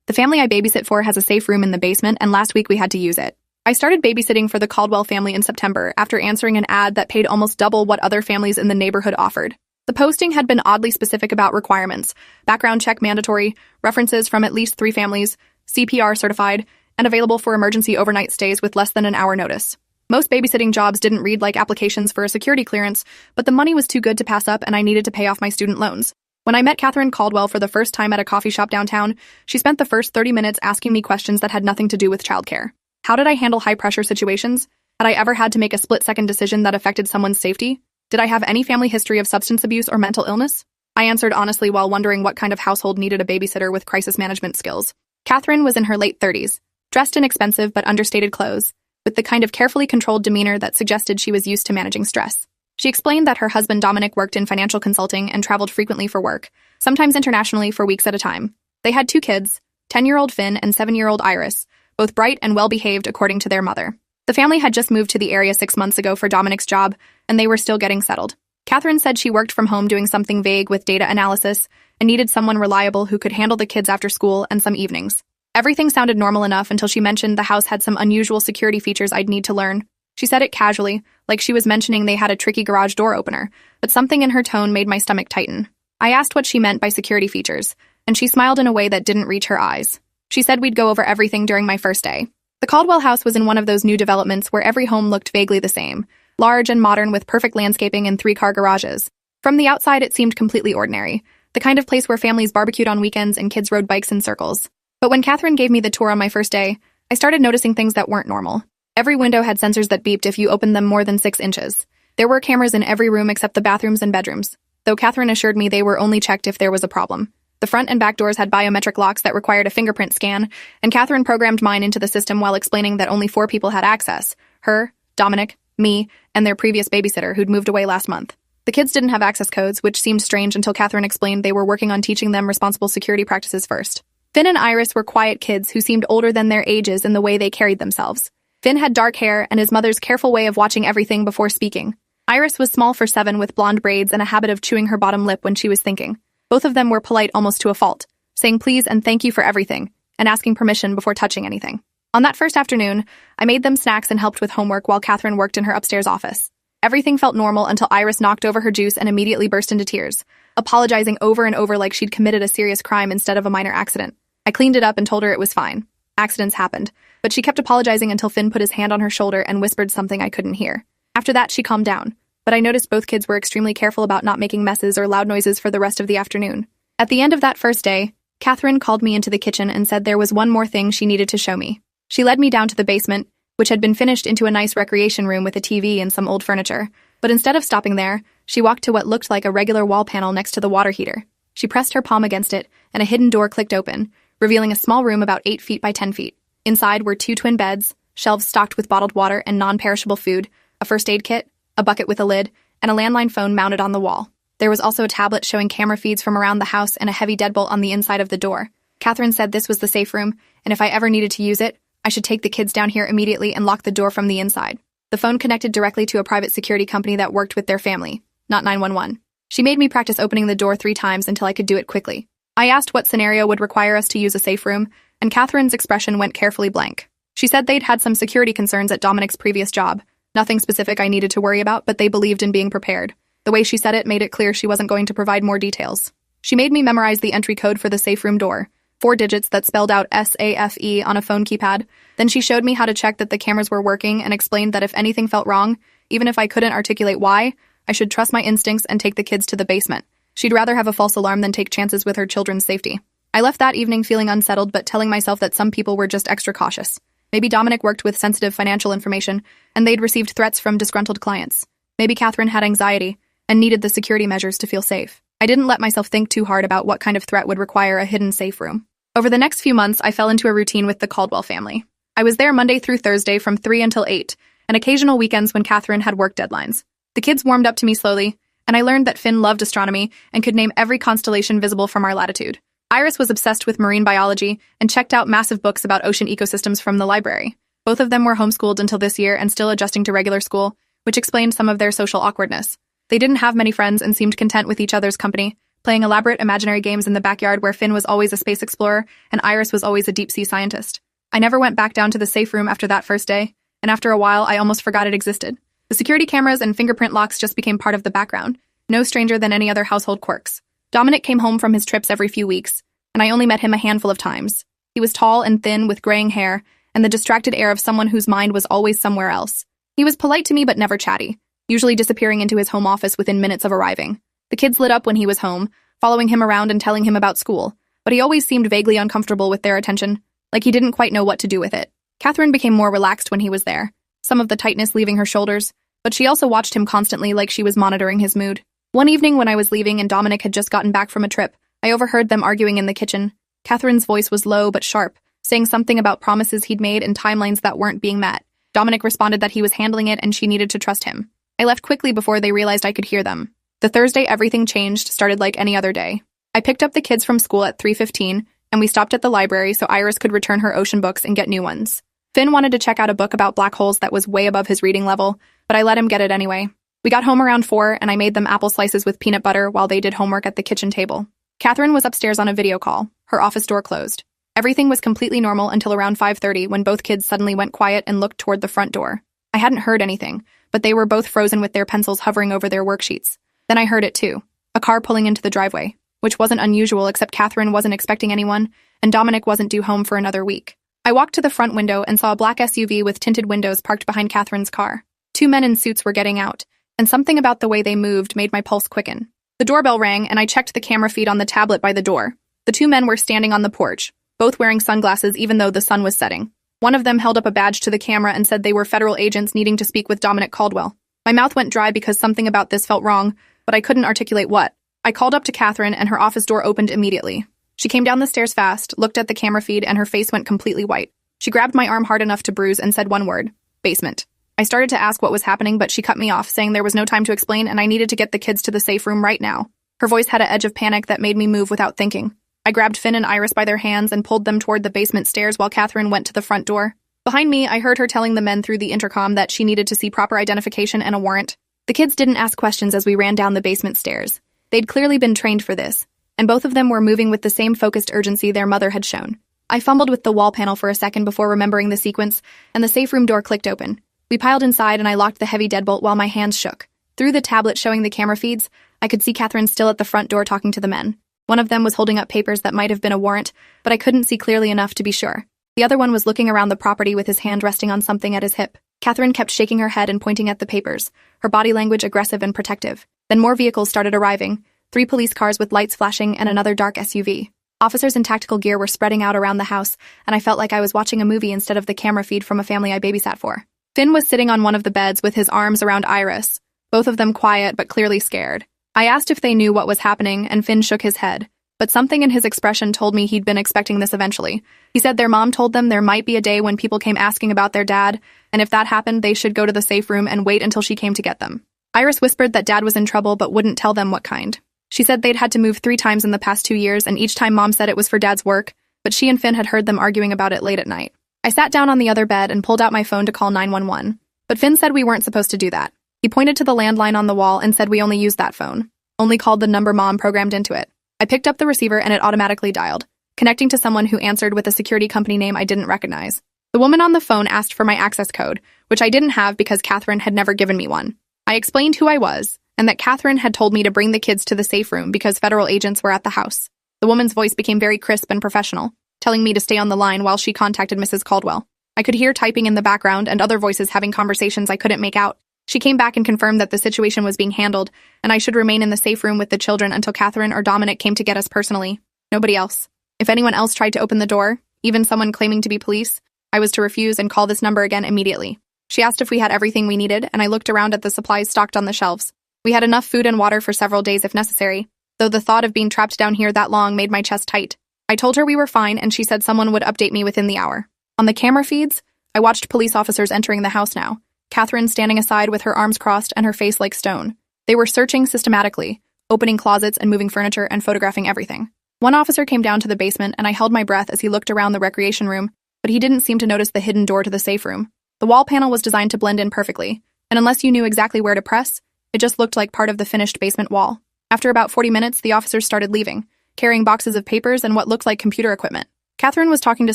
The family I babysit for has a safe room in the basement, and last week we had to use it. I started babysitting for the Caldwell family in September after answering an ad that paid almost double what other families in the neighborhood offered. The posting had been oddly specific about requirements: background check mandatory, references from at least 3 families, CPR certified, and available for emergency overnight stays with less than an hour notice. Most babysitting jobs didn't read like applications for a security clearance, but the money was too good to pass up and I needed to pay off my student loans. When I met Catherine Caldwell for the first time at a coffee shop downtown, she spent the first 30 minutes asking me questions that had nothing to do with childcare. How did I handle high-pressure situations? Had I ever had to make a split-second decision that affected someone's safety? Did I have any family history of substance abuse or mental illness? I answered honestly while wondering what kind of household needed a babysitter with crisis management skills. Catherine was in her late 30s, dressed in expensive but understated clothes, with the kind of carefully controlled demeanor that suggested she was used to managing stress. She explained that her husband Dominic worked in financial consulting and traveled frequently for work, sometimes internationally for weeks at a time. They had 2 kids, 10-year-old Finn and 7-year-old Iris, both bright and well-behaved according to their mother. The family had just moved to the area 6 months ago for Dominic's job, and they were still getting settled. Catherine said she worked from home doing something vague with data analysis and needed someone reliable who could handle the kids after school and some evenings. Everything sounded normal enough until she mentioned the house had some unusual security features I'd need to learn. She said it casually, like she was mentioning they had a tricky garage door opener, but something in her tone made my stomach tighten. I asked what she meant by security features, and she smiled in a way that didn't reach her eyes. She said we'd go over everything during my first day. The Caldwell house was in one of those new developments where every home looked vaguely the same, large and modern with perfect landscaping and 3-car garages. From the outside, it seemed completely ordinary, the kind of place where families barbecued on weekends and kids rode bikes in circles. But when Catherine gave me the tour on my first day, I started noticing things that weren't normal. Every window had sensors that beeped if you opened them more than 6 inches. There were cameras in every room except the bathrooms and bedrooms, though Catherine assured me they were only checked if there was a problem. The front and back doors had biometric locks that required a fingerprint scan, and Catherine programmed mine into the system while explaining that only 4 people had access: her, Dominic, me, and their previous babysitter who'd moved away last month. The kids didn't have access codes, which seemed strange until Catherine explained they were working on teaching them responsible security practices first. Finn and Iris were quiet kids who seemed older than their ages in the way they carried themselves. Finn had dark hair and his mother's careful way of watching everything before speaking. Iris was small for 7 with blonde braids and a habit of chewing her bottom lip when she was thinking. Both of them were polite almost to a fault, saying please and thank you for everything, and asking permission before touching anything. On that first afternoon, I made them snacks and helped with homework while Catherine worked in her upstairs office. Everything felt normal until Iris knocked over her juice and immediately burst into tears, apologizing over and over like she'd committed a serious crime instead of a minor accident. I cleaned it up and told her it was fine. Accidents happened, but she kept apologizing until Finn put his hand on her shoulder and whispered something I couldn't hear. After that, she calmed down, but I noticed both kids were extremely careful about not making messes or loud noises for the rest of the afternoon. At the end of that first day, Catherine called me into the kitchen and said there was one more thing she needed to show me. She led me down to the basement, which had been finished into a nice recreation room with a TV and some old furniture. But instead of stopping there, she walked to what looked like a regular wall panel next to the water heater. She pressed her palm against it, and a hidden door clicked open, revealing a small room about 8 feet by 10 feet. Inside were 2 twin beds, shelves stocked with bottled water and non-perishable food, a first aid kit, a bucket with a lid, and a landline phone mounted on the wall. There was also a tablet showing camera feeds from around the house and a heavy deadbolt on the inside of the door. Catherine said this was the safe room, and if I ever needed to use it, I should take the kids down here immediately and lock the door from the inside. The phone connected directly to a private security company that worked with their family, not 911. She made me practice opening the door 3 times until I could do it quickly. I asked what scenario would require us to use a safe room, and Catherine's expression went carefully blank. She said they'd had some security concerns at Dominic's previous job. Nothing specific I needed to worry about, but they believed in being prepared. The way she said it made it clear she wasn't going to provide more details. She made me memorize the entry code for the safe room door, 4 digits that spelled out SAFE on a phone keypad. Then she showed me how to check that the cameras were working and explained that if anything felt wrong, even if I couldn't articulate why, I should trust my instincts and take the kids to the basement. She'd rather have a false alarm than take chances with her children's safety. I left that evening feeling unsettled but telling myself that some people were just extra cautious. Maybe Dominic worked with sensitive financial information, and they'd received threats from disgruntled clients. Maybe Catherine had anxiety and needed the security measures to feel safe. I didn't let myself think too hard about what kind of threat would require a hidden safe room. Over the next few months, I fell into a routine with the Caldwell family. I was there Monday through Thursday from 3 until 8, and occasional weekends when Catherine had work deadlines. The kids warmed up to me slowly, and I learned that Finn loved astronomy and could name every constellation visible from our latitude. Iris was obsessed with marine biology and checked out massive books about ocean ecosystems from the library. Both of them were homeschooled until this year and still adjusting to regular school, which explained some of their social awkwardness. They didn't have many friends and seemed content with each other's company, playing elaborate imaginary games in the backyard where Finn was always a space explorer and Iris was always a deep-sea scientist. I never went back down to the safe room after that first day, and after a while I almost forgot it existed. The security cameras and fingerprint locks just became part of the background, no stranger than any other household quirks. Dominic came home from his trips every few weeks, and I only met him a handful of times. He was tall and thin with graying hair, and the distracted air of someone whose mind was always somewhere else. He was polite to me but never chatty, usually disappearing into his home office within minutes of arriving. The kids lit up when he was home, following him around and telling him about school, but he always seemed vaguely uncomfortable with their attention, like he didn't quite know what to do with it. Catherine became more relaxed when he was there, some of the tightness leaving her shoulders, but she also watched him constantly like she was monitoring his mood. One evening when I was leaving and Dominic had just gotten back from a trip, I overheard them arguing in the kitchen. Catherine's voice was low but sharp, saying something about promises he'd made and timelines that weren't being met. Dominic responded that he was handling it and she needed to trust him. I left quickly before they realized I could hear them. The Thursday everything changed started like any other day. I picked up the kids from school at 3:15, and we stopped at the library so Iris could return her ocean books and get new ones. Finn wanted to check out a book about black holes that was way above his reading level, but I let him get it anyway. We got home around 4, and I made them apple slices with peanut butter while they did homework at the kitchen table. Catherine was upstairs on a video call, her office door closed. Everything was completely normal until around 5:30 when both kids suddenly went quiet and looked toward the front door. I hadn't heard anything, but they were both frozen with their pencils hovering over their worksheets. Then I heard it too, a car pulling into the driveway, which wasn't unusual except Catherine wasn't expecting anyone, and Dominic wasn't due home for another week. I walked to the front window and saw a black SUV with tinted windows parked behind Catherine's car. 2 men in suits were getting out, and something about the way they moved made my pulse quicken. The doorbell rang, and I checked the camera feed on the tablet by the door. The 2 men were standing on the porch, both wearing sunglasses even though the sun was setting. One of them held up a badge to the camera and said they were federal agents needing to speak with Dominic Caldwell. My mouth went dry because something about this felt wrong, but I couldn't articulate what. I called up to Catherine, and her office door opened immediately. She came down the stairs fast, looked at the camera feed, and her face went completely white. She grabbed my arm hard enough to bruise and said one word: basement. I started to ask what was happening, but she cut me off, saying there was no time to explain and I needed to get the kids to the safe room right now. Her voice had an edge of panic that made me move without thinking. I grabbed Finn and Iris by their hands and pulled them toward the basement stairs while Catherine went to the front door. Behind me, I heard her telling the men through the intercom that she needed to see proper identification and a warrant. The kids didn't ask questions as we ran down the basement stairs. They'd clearly been trained for this, and both of them were moving with the same focused urgency their mother had shown. I fumbled with the wall panel for a second before remembering the sequence, and the safe room door clicked open. We piled inside and I locked the heavy deadbolt while my hands shook. Through the tablet showing the camera feeds, I could see Catherine still at the front door talking to the men. One of them was holding up papers that might have been a warrant, but I couldn't see clearly enough to be sure. The other one was looking around the property with his hand resting on something at his hip. Catherine kept shaking her head and pointing at the papers, her body language aggressive and protective. Then more vehicles started arriving, 3 police cars with lights flashing and another dark SUV. Officers in tactical gear were spreading out around the house, and I felt like I was watching a movie instead of the camera feed from a family I babysat for. Finn was sitting on one of the beds with his arms around Iris, both of them quiet but clearly scared. I asked if they knew what was happening, and Finn shook his head, but something in his expression told me he'd been expecting this eventually. He said their mom told them there might be a day when people came asking about their dad, and if that happened, they should go to the safe room and wait until she came to get them. Iris whispered that dad was in trouble but wouldn't tell them what kind. She said they'd had to move 3 times in the past 2 years, and each time mom said it was for dad's work, but she and Finn had heard them arguing about it late at night. I sat down on the other bed and pulled out my phone to call 911, but Finn said we weren't supposed to do that. He pointed to the landline on the wall and said we only used that phone. Only called the number mom programmed into it. I picked up the receiver and it automatically dialed, connecting to someone who answered with a security company name I didn't recognize. The woman on the phone asked for my access code, which I didn't have because Catherine had never given me one. I explained who I was, and that Catherine had told me to bring the kids to the safe room because federal agents were at the house. The woman's voice became very crisp and professional, telling me to stay on the line while she contacted Mrs. Caldwell. I could hear typing in the background and other voices having conversations I couldn't make out. She came back and confirmed that the situation was being handled, and I should remain in the safe room with the children until Catherine or Dominic came to get us personally. Nobody else. If anyone else tried to open the door, even someone claiming to be police, I was to refuse and call this number again immediately. She asked if we had everything we needed, and I looked around at the supplies stocked on the shelves. We had enough food and water for several days if necessary, though the thought of being trapped down here that long made my chest tight. I told her we were fine, and she said someone would update me within the hour. On the camera feeds, I watched police officers entering the house now, Catherine standing aside with her arms crossed and her face like stone. They were searching systematically, opening closets and moving furniture and photographing everything. One officer came down to the basement, and I held my breath as he looked around the recreation room, but he didn't seem to notice the hidden door to the safe room. The wall panel was designed to blend in perfectly, and unless you knew exactly where to press, it just looked like part of the finished basement wall. After about 40 minutes, the officers started leaving, carrying boxes of papers and what looked like computer equipment. Catherine was talking to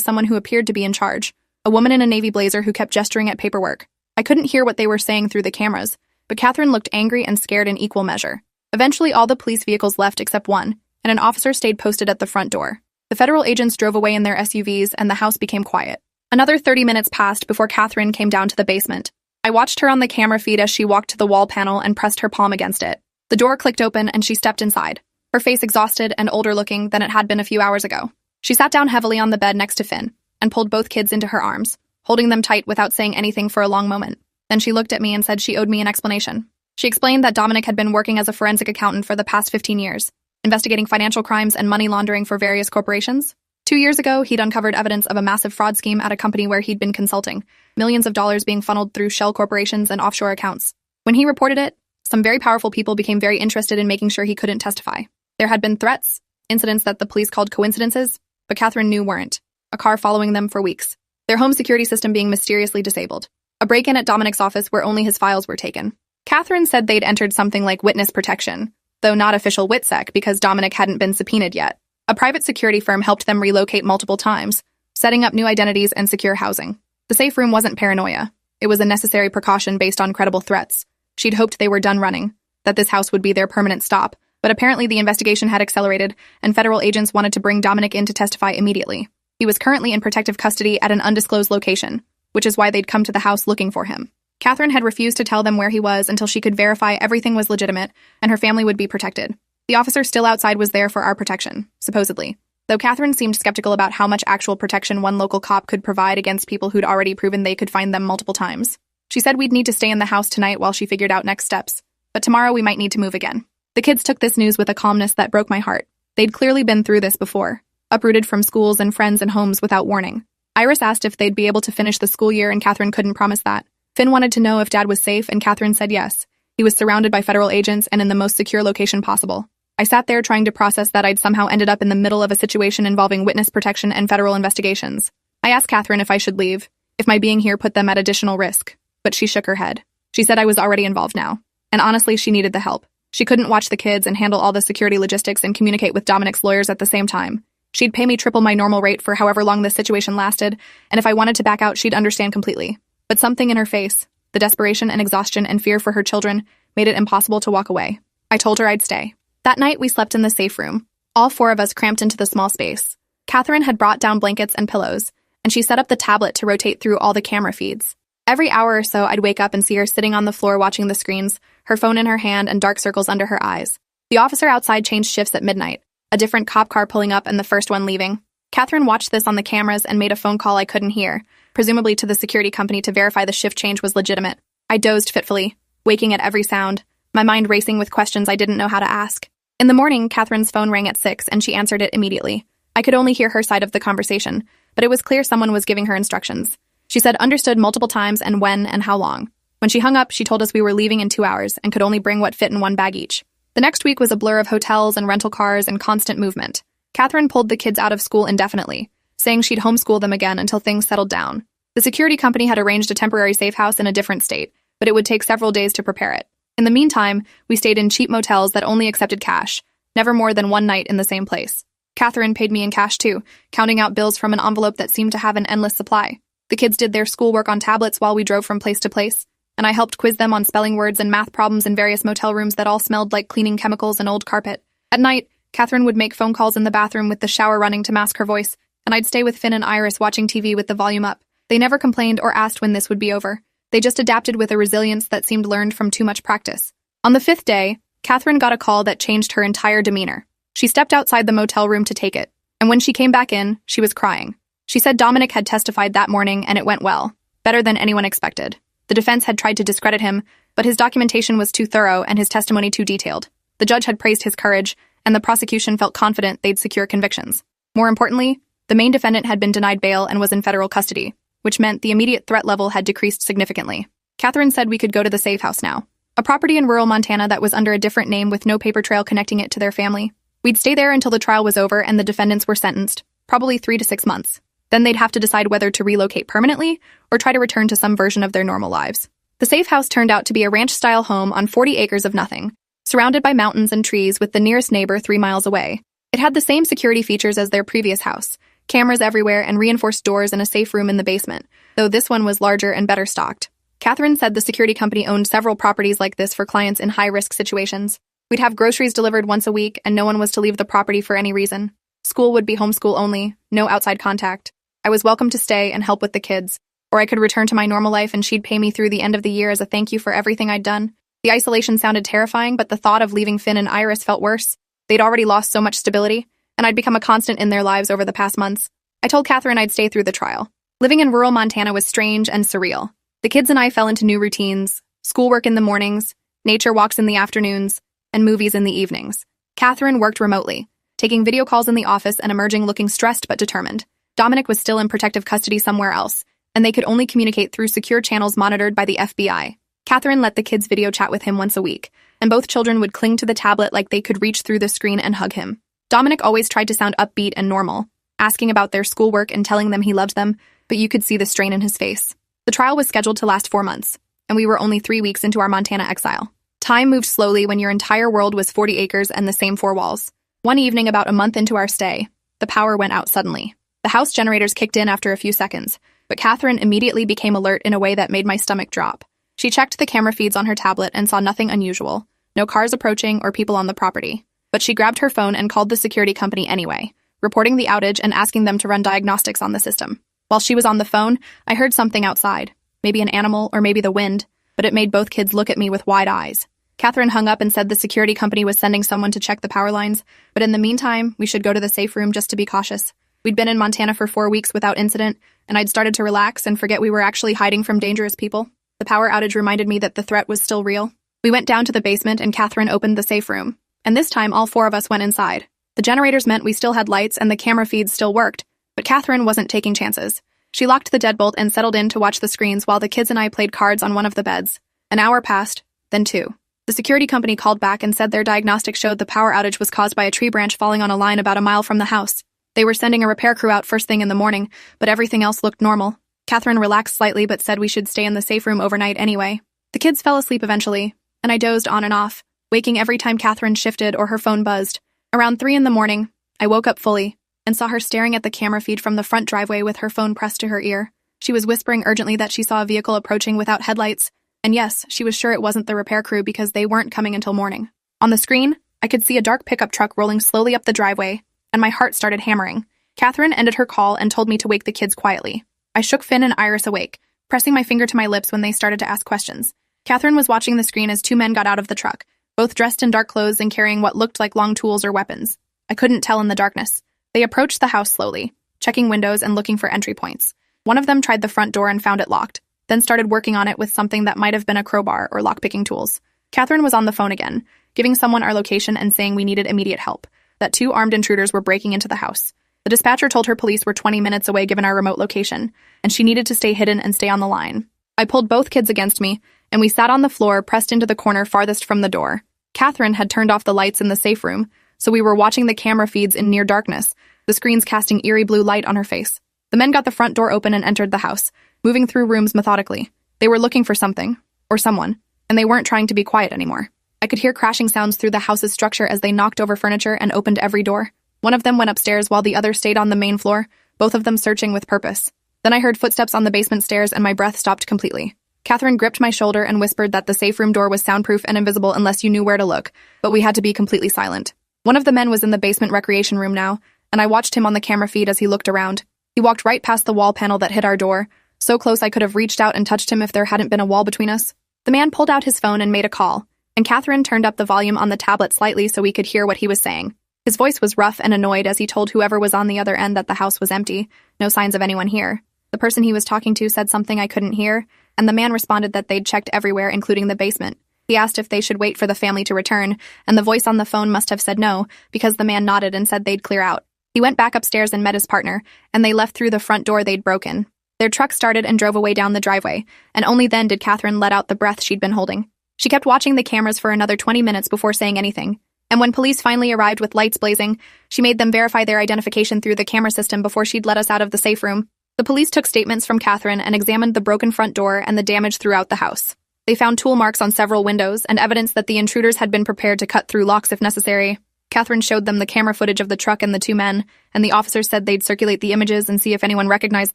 someone who appeared to be in charge, a woman in a navy blazer who kept gesturing at paperwork. I couldn't hear what they were saying through the cameras, but Catherine looked angry and scared in equal measure. Eventually, all the police vehicles left except one, and an officer stayed posted at the front door. The federal agents drove away in their SUVs, and the house became quiet. Another 30 minutes passed before Catherine came down to the basement. I watched her on the camera feed as she walked to the wall panel and pressed her palm against it. The door clicked open, and she stepped inside, her face exhausted and older-looking than it had been a few hours ago. She sat down heavily on the bed next to Finn and pulled both kids into her arms, holding them tight without saying anything for a long moment. Then she looked at me and said she owed me an explanation. She explained that Dominic had been working as a forensic accountant for the past 15 years, investigating financial crimes and money laundering for various corporations. 2 years ago, he'd uncovered evidence of a massive fraud scheme at a company where he'd been consulting, millions of dollars being funneled through shell corporations and offshore accounts. When he reported it, some very powerful people became very interested in making sure he couldn't testify. There had been threats, incidents that the police called coincidences, but Catherine knew weren't. A car following them for weeks. Their home security system being mysteriously disabled. A break-in at Dominic's office where only his files were taken. Catherine said they'd entered something like witness protection, though not official WITSEC because Dominic hadn't been subpoenaed yet. A private security firm helped them relocate multiple times, setting up new identities and secure housing. The safe room wasn't paranoia. It was a necessary precaution based on credible threats. She'd hoped they were done running, that this house would be their permanent stop, but apparently the investigation had accelerated, and federal agents wanted to bring Dominic in to testify immediately. He was currently in protective custody at an undisclosed location, which is why they'd come to the house looking for him. Catherine had refused to tell them where he was until she could verify everything was legitimate and her family would be protected. The officer still outside was there for our protection, supposedly, though Catherine seemed skeptical about how much actual protection one local cop could provide against people who'd already proven they could find them multiple times. She said we'd need to stay in the house tonight while she figured out next steps, but tomorrow we might need to move again. The kids took this news with a calmness that broke my heart. They'd clearly been through this before, uprooted from schools and friends and homes without warning. Iris asked if they'd be able to finish the school year, and Catherine couldn't promise that. Finn wanted to know if Dad was safe, and Catherine said yes. He was surrounded by federal agents and in the most secure location possible. I sat there trying to process that I'd somehow ended up in the middle of a situation involving witness protection and federal investigations. I asked Catherine if I should leave, if my being here put them at additional risk, but she shook her head. She said I was already involved now, and honestly, she needed the help. She couldn't watch the kids and handle all the security logistics and communicate with Dominic's lawyers at the same time. She'd pay me triple my normal rate for however long this situation lasted, and if I wanted to back out, she'd understand completely. But something in her face, the desperation and exhaustion and fear for her children, made it impossible to walk away. I told her I'd stay. That night, we slept in the safe room, all four of us cramped into the small space. Catherine had brought down blankets and pillows, and she set up the tablet to rotate through all the camera feeds. Every hour or so, I'd wake up and see her sitting on the floor watching the screens, her phone in her hand and dark circles under her eyes. The officer outside changed shifts at midnight, a different cop car pulling up and the first one leaving. Catherine watched this on the cameras and made a phone call I couldn't hear, presumably to the security company to verify the shift change was legitimate. I dozed fitfully, waking at every sound, my mind racing with questions I didn't know how to ask. In the morning, Catherine's phone rang at 6 and she answered it immediately. I could only hear her side of the conversation, but it was clear someone was giving her instructions. She said understood multiple times and when and how long. When she hung up, she told us we were leaving in 2 hours and could only bring what fit in one bag each. The next week was a blur of hotels and rental cars and constant movement. Catherine pulled the kids out of school indefinitely, saying she'd homeschool them again until things settled down. The security company had arranged a temporary safe house in a different state, but it would take several days to prepare it. In the meantime, we stayed in cheap motels that only accepted cash, never more than one night in the same place. Catherine paid me in cash too, counting out bills from an envelope that seemed to have an endless supply. The kids did their schoolwork on tablets while we drove from place to place, and I helped quiz them on spelling words and math problems in various motel rooms that all smelled like cleaning chemicals and old carpet. At night, Catherine would make phone calls in the bathroom with the shower running to mask her voice, and I'd stay with Finn and Iris watching TV with the volume up. They never complained or asked when this would be over. They just adapted with a resilience that seemed learned from too much practice. On the 5th day, Catherine got a call that changed her entire demeanor. She stepped outside the motel room to take it, and when she came back in, she was crying. She said Dominic had testified that morning and it went well, better than anyone expected. The defense had tried to discredit him, but his documentation was too thorough and his testimony too detailed. The judge had praised his courage, and the prosecution felt confident they'd secure convictions. More importantly, the main defendant had been denied bail and was in federal custody, which meant the immediate threat level had decreased significantly. Catherine said we could go to the safe house now, a property in rural Montana that was under a different name with no paper trail connecting it to their family. We'd stay there until the trial was over and the defendants were sentenced, probably 3 to 6 months. Then they'd have to decide whether to relocate permanently or try to return to some version of their normal lives. The safe house turned out to be a ranch-style home on 40 acres of nothing, surrounded by mountains and trees with the nearest neighbor 3 miles away. It had the same security features as their previous house, cameras everywhere and reinforced doors and a safe room in the basement, though this one was larger and better stocked. Catherine said the security company owned several properties like this for clients in high-risk situations. We'd have groceries delivered once a week, and no one was to leave the property for any reason. School would be homeschool only, no outside contact. I was welcome to stay and help with the kids, or I could return to my normal life and she'd pay me through the end of the year as a thank you for everything I'd done. The isolation sounded terrifying, but the thought of leaving Finn and Iris felt worse. They'd already lost so much stability, and I'd become a constant in their lives over the past months. I told Catherine I'd stay through the trial. Living in rural Montana was strange and surreal. The kids and I fell into new routines, schoolwork in the mornings, nature walks in the afternoons, and movies in the evenings. Catherine worked remotely, taking video calls in the office and emerging looking stressed but determined. Dominic was still in protective custody somewhere else, and they could only communicate through secure channels monitored by the FBI. Catherine let the kids video chat with him once a week, and both children would cling to the tablet like they could reach through the screen and hug him. Dominic always tried to sound upbeat and normal, asking about their schoolwork and telling them he loved them, but you could see the strain in his face. The trial was scheduled to last 4 months, and we were only 3 weeks into our Montana exile. Time moved slowly when your entire world was 40 acres and the same 4 walls. One evening about a month into our stay, the power went out suddenly. The house generators kicked in after a few seconds, but Catherine immediately became alert in a way that made my stomach drop. She checked the camera feeds on her tablet and saw nothing unusual, no cars approaching or people on the property. But she grabbed her phone and called the security company anyway, reporting the outage and asking them to run diagnostics on the system. While she was on the phone, I heard something outside, maybe an animal or maybe the wind, but it made both kids look at me with wide eyes. Catherine hung up and said the security company was sending someone to check the power lines, but in the meantime, we should go to the safe room just to be cautious. We'd been in Montana for 4 weeks without incident, and I'd started to relax and forget we were actually hiding from dangerous people. The power outage reminded me that the threat was still real. We went down to the basement and Catherine opened the safe room, and this time all 4 of us went inside. The generators meant we still had lights and the camera feeds still worked, but Catherine wasn't taking chances. She locked the deadbolt and settled in to watch the screens while the kids and I played cards on one of the beds. An hour passed, then 2. The security company called back and said their diagnostics showed the power outage was caused by a tree branch falling on a line about a mile from the house. They were sending a repair crew out first thing in the morning, but everything else looked normal. Catherine relaxed slightly but said we should stay in the safe room overnight anyway. The kids fell asleep eventually, and I dozed on and off, waking every time Catherine shifted or her phone buzzed. Around 3 in the morning, I woke up fully and saw her staring at the camera feed from the front driveway with her phone pressed to her ear. She was whispering urgently that she saw a vehicle approaching without headlights, and yes, she was sure it wasn't the repair crew because they weren't coming until morning. On the screen, I could see a dark pickup truck rolling slowly up the driveway, and my heart started hammering. Catherine ended her call and told me to wake the kids quietly. I shook Finn and Iris awake, pressing my finger to my lips when they started to ask questions. Catherine was watching the screen as 2 men got out of the truck, both dressed in dark clothes and carrying what looked like long tools or weapons. I couldn't tell in the darkness. They approached the house slowly, checking windows and looking for entry points. One of them tried the front door and found it locked, then started working on it with something that might have been a crowbar or lockpicking tools. Catherine was on the phone again, giving someone our location and saying we needed immediate help, that 2 armed intruders were breaking into the house. The dispatcher told her police were 20 minutes away given our remote location, and she needed to stay hidden and stay on the line. I pulled both kids against me, and we sat on the floor pressed into the corner farthest from the door. Catherine had turned off the lights in the safe room, so we were watching the camera feeds in near darkness, the screens casting eerie blue light on her face. The men got the front door open and entered the house, moving through rooms methodically. They were looking for something, or someone, and they weren't trying to be quiet anymore. I could hear crashing sounds through the house's structure as they knocked over furniture and opened every door. One of them went upstairs while the other stayed on the main floor, both of them searching with purpose. Then I heard footsteps on the basement stairs and my breath stopped completely. Catherine gripped my shoulder and whispered that the safe room door was soundproof and invisible unless you knew where to look, but we had to be completely silent. One of the men was in the basement recreation room now, and I watched him on the camera feed as he looked around. He walked right past the wall panel that hid our door, so close I could have reached out and touched him if there hadn't been a wall between us. The man pulled out his phone and made a call, and Catherine turned up the volume on the tablet slightly so we could hear what he was saying. His voice was rough and annoyed as he told whoever was on the other end that the house was empty, no signs of anyone here. The person he was talking to said something I couldn't hear, and the man responded that they'd checked everywhere, including the basement. He asked if they should wait for the family to return, and the voice on the phone must have said no, because the man nodded and said they'd clear out. He went back upstairs and met his partner, and they left through the front door they'd broken. Their truck started and drove away down the driveway, and only then did Catherine let out the breath she'd been holding. She kept watching the cameras for another 20 minutes before saying anything, and when police finally arrived with lights blazing, she made them verify their identification through the camera system before she'd let us out of the safe room. The police took statements from Catherine and examined the broken front door and the damage throughout the house. They found tool marks on several windows and evidence that the intruders had been prepared to cut through locks if necessary. Catherine showed them the camera footage of the truck and the two men, and the officers said they'd circulate the images and see if anyone recognized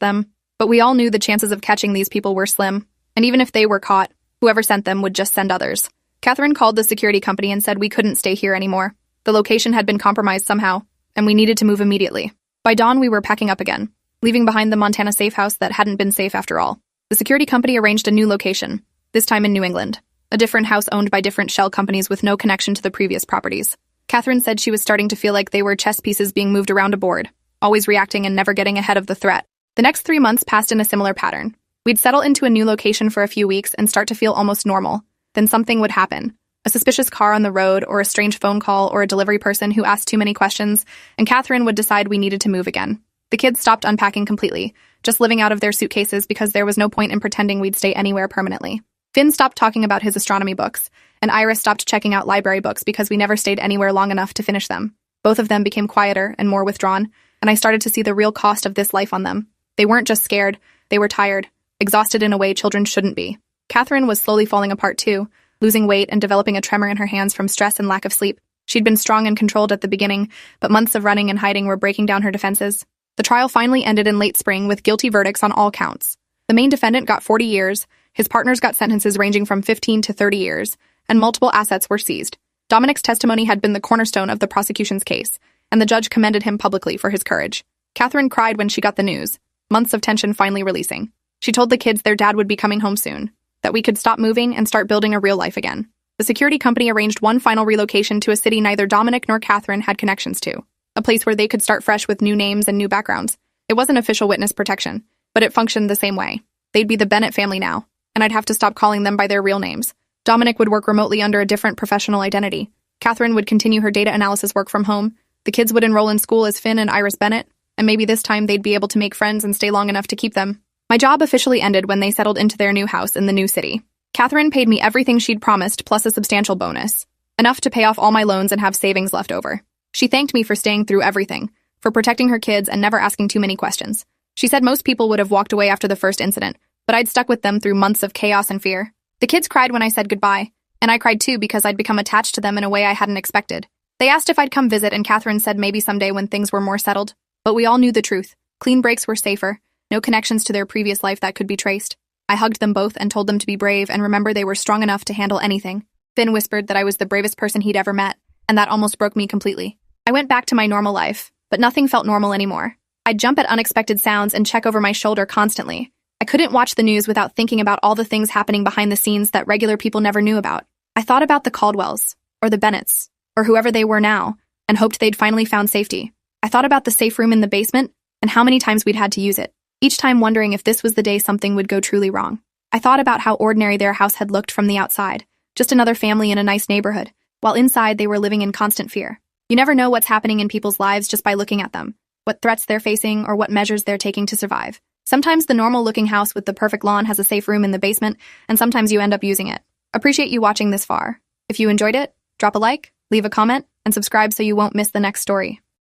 them. But we all knew the chances of catching these people were slim, and even if they were caught, whoever sent them would just send others. Catherine called the security company and said we couldn't stay here anymore. The location had been compromised somehow, and we needed to move immediately. By dawn, we were packing up again, leaving behind the Montana safe house that hadn't been safe after all. The security company arranged a new location, this time in New England, a different house owned by different shell companies with no connection to the previous properties. Catherine said she was starting to feel like they were chess pieces being moved around a board, always reacting and never getting ahead of the threat. The next 3 months passed in a similar pattern. We'd settle into a new location for a few weeks and start to feel almost normal. Then something would happen. A suspicious car on the road, or a strange phone call, or a delivery person who asked too many questions, and Catherine would decide we needed to move again. The kids stopped unpacking completely, just living out of their suitcases because there was no point in pretending we'd stay anywhere permanently. Finn stopped talking about his astronomy books, and Iris stopped checking out library books because we never stayed anywhere long enough to finish them. Both of them became quieter and more withdrawn, and I started to see the real cost of this life on them. They weren't just scared, they were tired, exhausted in a way children shouldn't be. Catherine was slowly falling apart too, losing weight and developing a tremor in her hands from stress and lack of sleep. She'd been strong and controlled at the beginning, but months of running and hiding were breaking down her defenses. The trial finally ended in late spring with guilty verdicts on all counts. The main defendant got 40 years, his partners got sentences ranging from 15 to 30 years, and multiple assets were seized. Dominic's testimony had been the cornerstone of the prosecution's case, and the judge commended him publicly for his courage. Catherine cried when she got the news, months of tension finally releasing. She told the kids their dad would be coming home soon, that we could stop moving and start building a real life again. The security company arranged one final relocation to a city neither Dominic nor Catherine had connections to, a place where they could start fresh with new names and new backgrounds. It wasn't official witness protection, but it functioned the same way. They'd be the Bennett family now, and I'd have to stop calling them by their real names. Dominic would work remotely under a different professional identity. Catherine would continue her data analysis work from home. The kids would enroll in school as Finn and Iris Bennett, and maybe this time they'd be able to make friends and stay long enough to keep them. My job officially ended when they settled into their new house in the new city. Catherine paid me everything she'd promised plus a substantial bonus, enough to pay off all my loans and have savings left over. She thanked me for staying through everything, for protecting her kids and never asking too many questions. She said most people would have walked away after the first incident, but I'd stuck with them through months of chaos and fear. The kids cried when I said goodbye, and I cried too because I'd become attached to them in a way I hadn't expected. They asked if I'd come visit, and Catherine said maybe someday when things were more settled. But we all knew the truth. Clean breaks were safer, no connections to their previous life that could be traced. I hugged them both and told them to be brave and remember they were strong enough to handle anything. Finn whispered that I was the bravest person he'd ever met, and that almost broke me completely. I went back to my normal life, but nothing felt normal anymore. I'd jump at unexpected sounds and check over my shoulder constantly. I couldn't watch the news without thinking about all the things happening behind the scenes that regular people never knew about. I thought about the Caldwells, or the Bennetts, or whoever they were now, and hoped they'd finally found safety. I thought about the safe room in the basement and how many times we'd had to use it, each time wondering if this was the day something would go truly wrong. I thought about how ordinary their house had looked from the outside, just another family in a nice neighborhood, while inside they were living in constant fear. You never know what's happening in people's lives just by looking at them, what threats they're facing or what measures they're taking to survive. Sometimes the normal-looking house with the perfect lawn has a safe room in the basement, and sometimes you end up using it. Appreciate you watching this far. If you enjoyed it, drop a like, leave a comment, and subscribe so you won't miss the next story.